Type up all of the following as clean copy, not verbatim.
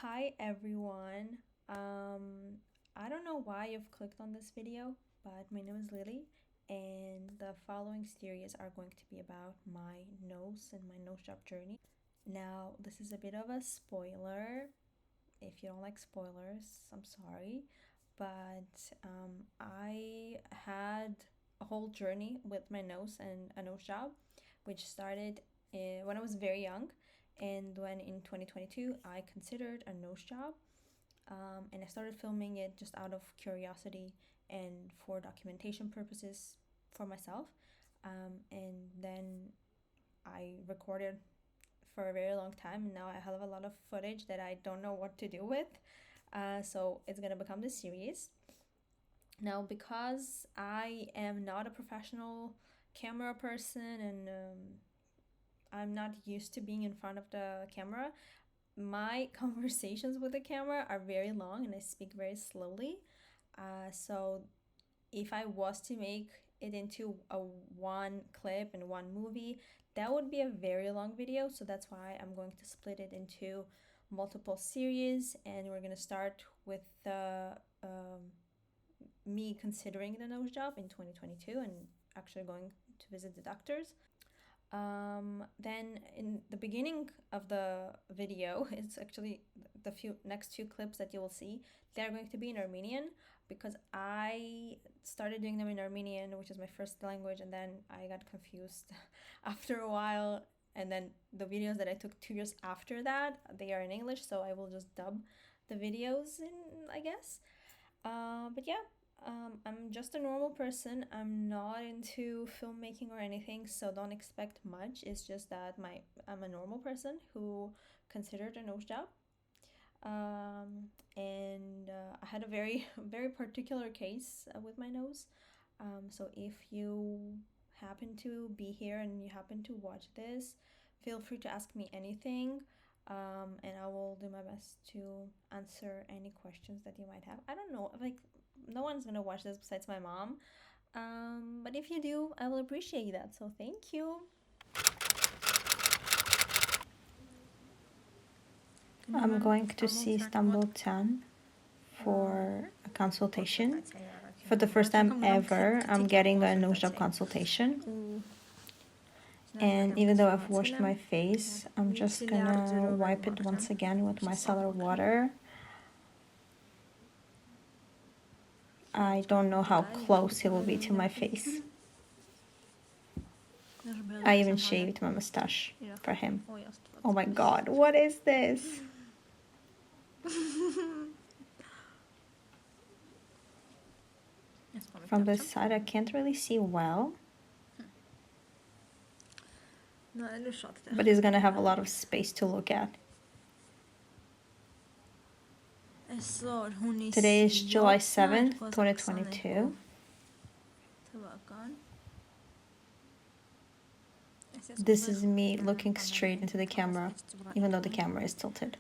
Hi everyone. I don't know why you've clicked on this video, but my name is Lily, and the following series are going to be about my nose and my nose job journey. Now, this is a bit of a spoiler. If you don't like spoilers, I'm sorry, but I had a whole journey with my nose and a nose job, which started when I was very young, and when in 2022 I considered a nose job, and I started filming it just out of curiosity and for documentation purposes for myself, and then I recorded for a very long time, and now I have a lot of footage that I don't know what to do with. So it's gonna become this series. Now, because I am not a professional camera person and I'm not used to being in front of the camera, my conversations with the camera are very long and I speak very slowly. So if I was to make it into a one clip and one movie, that would be a very long video. So that's why I'm going to split it into multiple series, and we're gonna start with me considering the nose job in 2022 and actually going to visit the doctors. Then in the beginning of the video, it's actually the next few clips that you will see. They're going to be in Armenian because I started doing them in Armenian, which is my first language, and then I got confused after a while. And then the videos that I took 2 years after that, they are in English, so I will just dub the videos in, I guess. But yeah, I'm just a normal person. I'm not into filmmaking or anything, so don't expect much. It's just that I'm a normal person who considered a nose job. And I had a very very particular case with my nose. So if you happen to be here and you happen to watch this, feel free to ask me anything. And I will do my best to answer any questions that you might have. I don't know, like, no one's gonna watch this besides my mom. But if you do, I will appreciate that. So thank you. I'm going to see Istanbul 10 for a consultation. For the first time ever, I'm getting a nose job consultation. And even though I've washed my face, I'm just gonna wipe it once again with micellar water. I don't know how close he will be to my face. I even shaved my mustache for him. Oh my god, what is this? From this side, I can't really see well. But he's gonna have a lot of space to look at. Today is July 7th, 2022. This is me looking straight into the camera, even though the camera is tilted.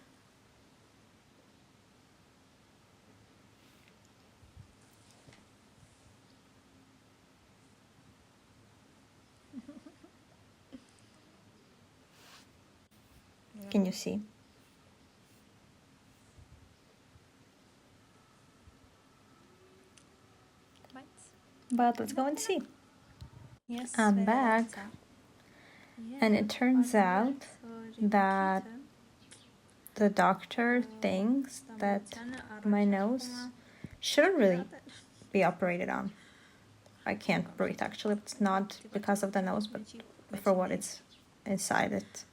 Can you see? But let's go and see. I'm back. And it turns out that the doctor thinks that my nose shouldn't really be operated on. I can't breathe, actually. It's not because of the nose, but for what it's inside it.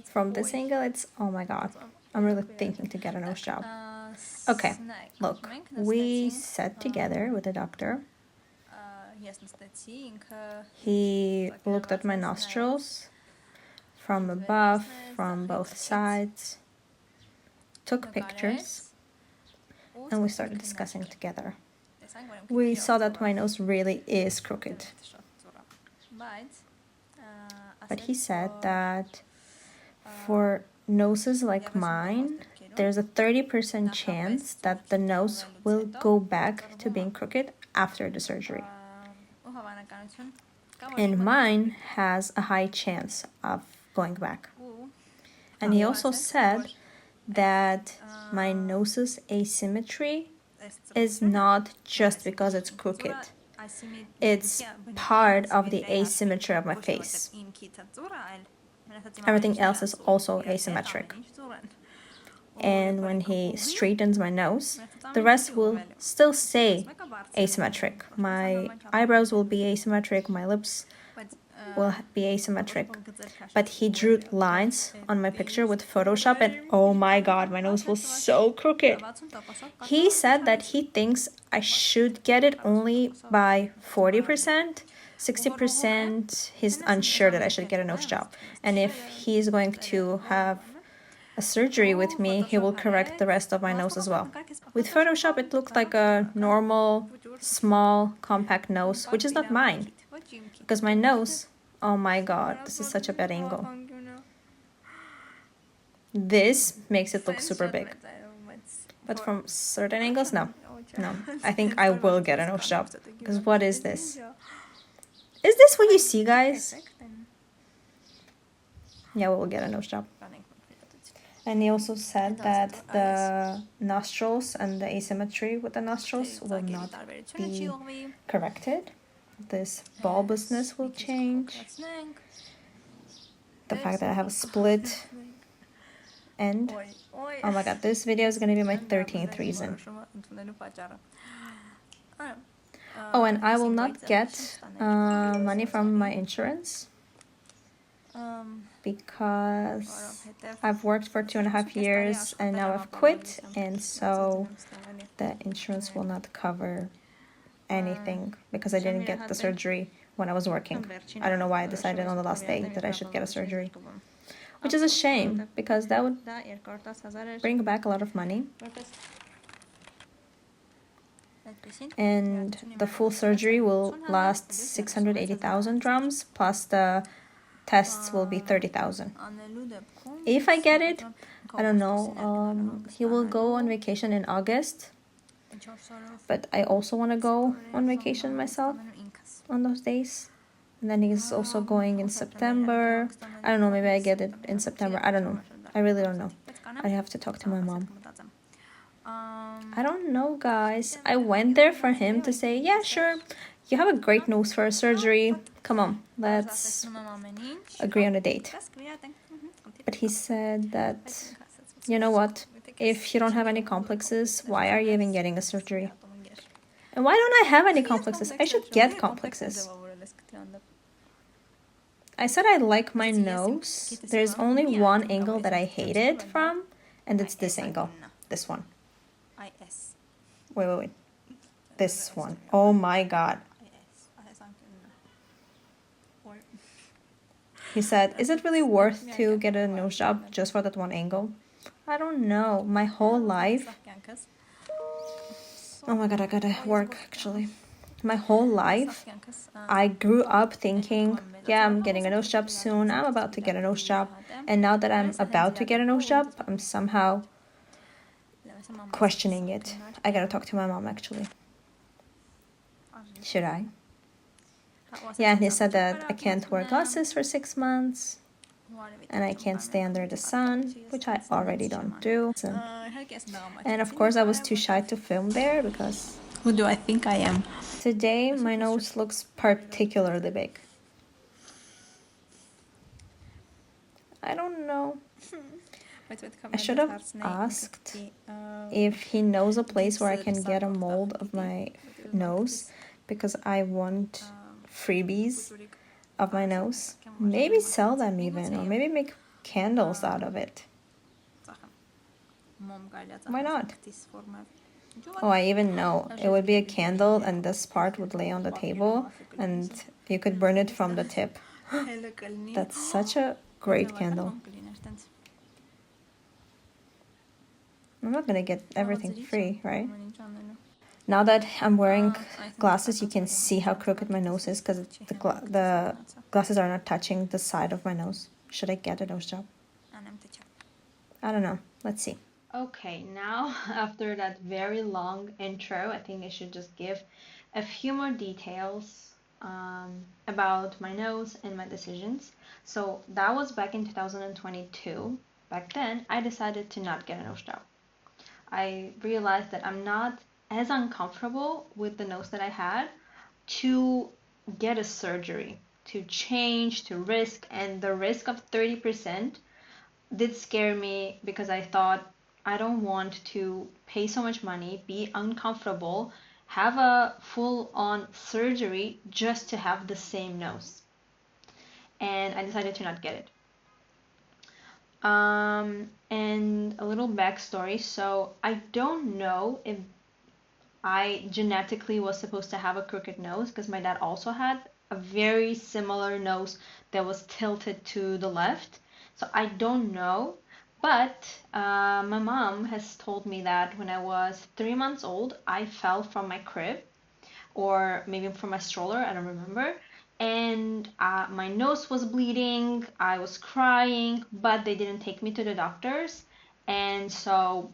From this angle, it's, oh my god, I'm really thinking to get a nose job. Okay, look, we sat together with the doctor. He looked at my nostrils from above, from both sides, took pictures, and we started discussing together. We saw that my nose really is crooked. But he said that for noses like mine, there's a 30% chance that the nose will go back to being crooked after the surgery. And mine has a high chance of going back. And he also said that my nose's asymmetry is not just because it's crooked. It's part of the asymmetry of my face. Everything else is also asymmetric. And when he straightens my nose, the rest will still stay asymmetric. My eyebrows will be asymmetric, my lips will be asymmetric. But he drew lines on my picture with Photoshop, and oh my god, my nose was so crooked. He said that he thinks I should get it only by 40%. 60% he's unsure that I should get a nose job. And if he's going to have a surgery with me, he will correct the rest of my nose as well. With Photoshop, it looked like a normal, small, compact nose, which is not mine. Because my nose, oh my god, this is such a bad angle. This makes it look super big. But from certain angles, no. No, I think I will get a nose job. Because what is this? Is this what you see, guys? Yeah, we will get a nose job. And he also said that the nostrils and the asymmetry with the nostrils will not be corrected. This bulbousness will change. The fact that I have a split end. Oh my god, this video is going to be my 13th reason. Oh, and I will not get money from my insurance because I've worked for 2.5 years and now I've quit, and so the insurance will not cover anything because I didn't get the surgery when I was working. I don't know why I decided on the last day that I should get a surgery, which is a shame because that would bring back a lot of money. And the full surgery will last 680,000 drams, plus the tests will be 30,000. If I get it, I don't know, he will go on vacation in August, but I also want to go on vacation myself on those days. And then he's also going in September. I don't know, maybe I get it in September. I don't know. I really don't know. I have to talk to my mom. I don't know, guys. I went there for him to say, yeah, sure, you have a great nose for a surgery. Come on, let's agree on a date. But he said that, you know what, if you don't have any complexes, why are you even getting a surgery? And why don't I have any complexes? I should get complexes. I said I like my nose. There's only one angle that I hate it from, and it's this angle. This one. Wait. This one. Oh my god. He said, is it really worth to get a nose job just for that one angle? I don't know. My whole life... Oh my god, I gotta work actually. My whole life, I grew up thinking, yeah, I'm getting a nose job soon. I'm about to get a nose job. And now that I'm about to get a nose job, I'm somehow questioning it. I gotta talk to my mom actually. Should I? Yeah, and he said that I can't wear glasses for 6 months and I can't stay under the sun, which I already don't do. And of course I was too shy to film there because who do I think I am? Today my nose looks particularly big. I don't know. I should have asked if he knows a place where I can get a mold of my nose, because I want freebies of my nose. Maybe sell them even, or maybe make candles out of it. Why not? Oh, I even know. It would be a candle and this part would lay on the table and you could burn it from the tip. That's such a great candle. I'm not gonna get everything free, right? Now that I'm wearing glasses, you can see how crooked my nose is because the glasses are not touching the side of my nose. Should I get a nose job? I don't know. Let's see. Okay, now after that very long intro, I think I should just give a few more details about my nose and my decisions. So that was back in 2022. back then, I decided to not get a nose job. I realized that I'm not as uncomfortable with the nose that I had to get a surgery, to change, to risk, and the risk of 30% did scare me because I thought I don't want to pay so much money, be uncomfortable, have a full on surgery just to have the same nose. And I decided to not get it. And a little backstory. So I don't know if I genetically was supposed to have a crooked nose because my dad also had a very similar nose that was tilted to the left. So I don't know. But my mom has told me that when I was 3 months old, I fell from my crib or maybe from my stroller, I don't remember. And my nose was bleeding, I was crying, but they didn't take me to the doctors. And so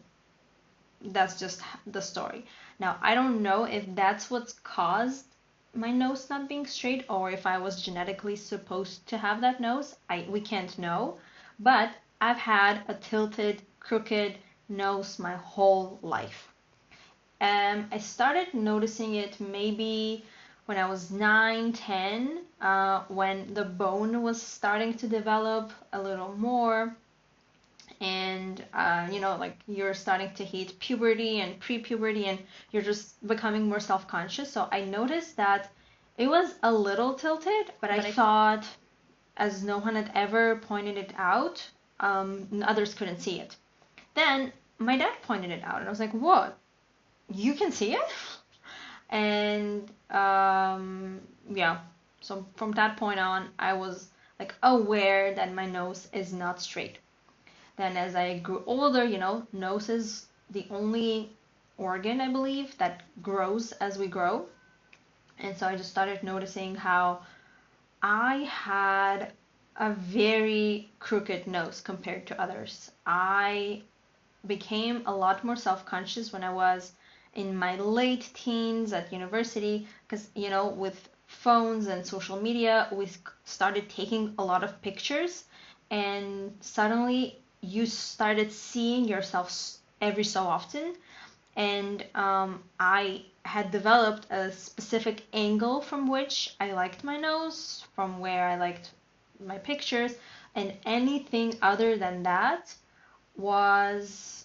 that's just the story. Now, I don't know if that's what's caused my nose not being straight or if I was genetically supposed to have that nose. We can't know. But I've had a tilted, crooked nose my whole life. I started noticing it maybe when I was 9, 10, when the bone was starting to develop a little more. And, like you're starting to hit puberty and pre puberty, and you're just becoming more self conscious. So I noticed that it was a little tilted, but I thought, as no one had ever pointed it out, others couldn't see it. Then my dad pointed it out, and I was like, what? You can see it? And yeah, so from that point on, I was like aware that my nose is not straight. Then as I grew older, nose is the only organ, I believe, that grows as we grow. And so I just started noticing how I had a very crooked nose compared to others. I became a lot more self-conscious when I was in my late teens at university because, with phones and social media, we started taking a lot of pictures, and suddenly you started seeing yourself every so often. And I had developed a specific angle from which I liked my nose, from where I liked my pictures, and anything other than that was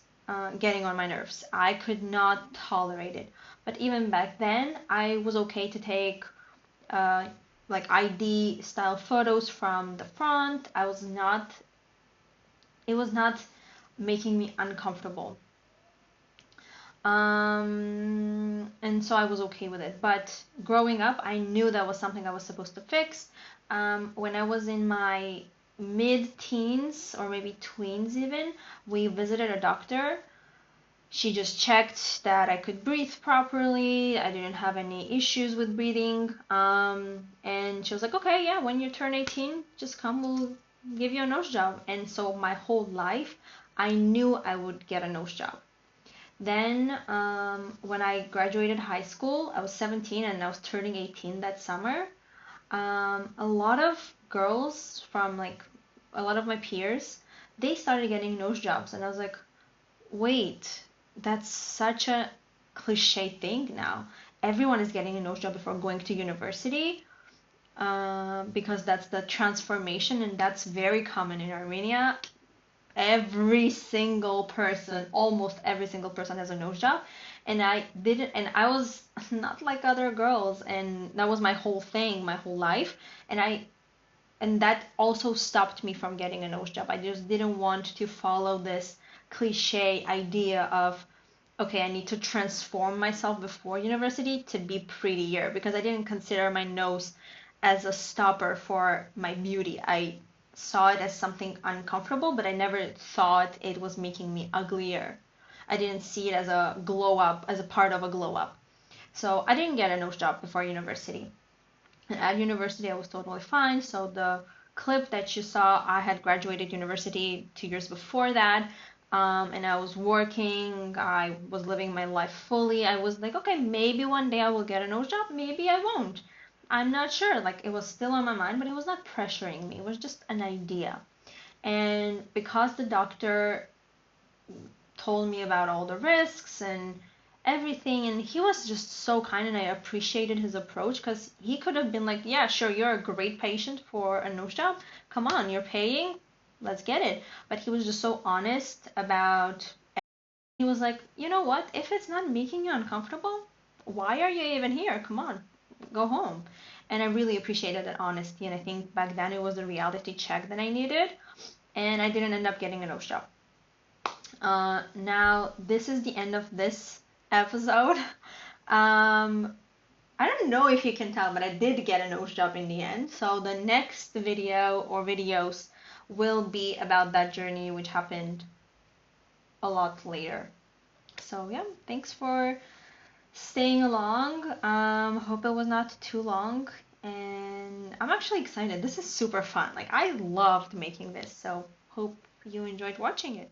getting on my nerves. I could not tolerate it. But even back then, I was okay to take uh, like ID style photos from the front. It was not making me uncomfortable. And so I was okay with it. But growing up, I knew that was something I was supposed to fix. When I was in my mid-teens or maybe tweens even, we visited a doctor. She just checked that I could breathe properly. I didn't have any issues with breathing. And she was like, okay, yeah, when you turn 18, just come, we'll give you a nose job. And so my whole life, I knew I would get a nose job. Then, when I graduated high school, I was 17 and I was turning 18 that summer. A lot of girls from like a lot of my peers, they started getting nose jobs, and I was like, wait, that's such a cliche thing now. Everyone is getting a nose job before going to university, because that's the transformation, and that's very common in Armenia. Every single person, almost every single person has a nose job. And I didn't, and I was not like other girls, and that was my whole thing, my whole life. And that also stopped me from getting a nose job. I just didn't want to follow this cliche idea of, okay, I need to transform myself before university to be prettier, because I didn't consider my nose as a stopper for my beauty. I saw it as something uncomfortable, but I never thought it was making me uglier. I didn't see it as a glow up, as a part of a glow up. So I didn't get a nose job before university. And at university, I was totally fine. So the clip that you saw, I had graduated university 2 years before that. And I was working, I was living my life fully. I was like, okay, maybe one day I will get a nose job, maybe I won't. I'm not sure. Like, it was still on my mind, but it was not pressuring me. It was just an idea. And because the doctor told me about all the risks and everything, and he was just so kind, and I appreciated his approach, because he could have been like, yeah, sure, you're a great patient for a nose job, come on, you're paying, let's get it. But he was just so honest about, he was like, you know what, if it's not making you uncomfortable, why are you even here? Come on, go home. And I really appreciated that honesty, and I think back then it was a reality check that I needed, and I didn't end up getting a nose job. Now, this is the end of this episode. I don't know if you can tell, but I did get a nose job in the end. So the next video or videos will be about that journey, which happened a lot later. So yeah, thanks for staying along. Hope it was not too long. And I'm actually excited. This is super fun. Like, I loved making this. So hope you enjoyed watching it.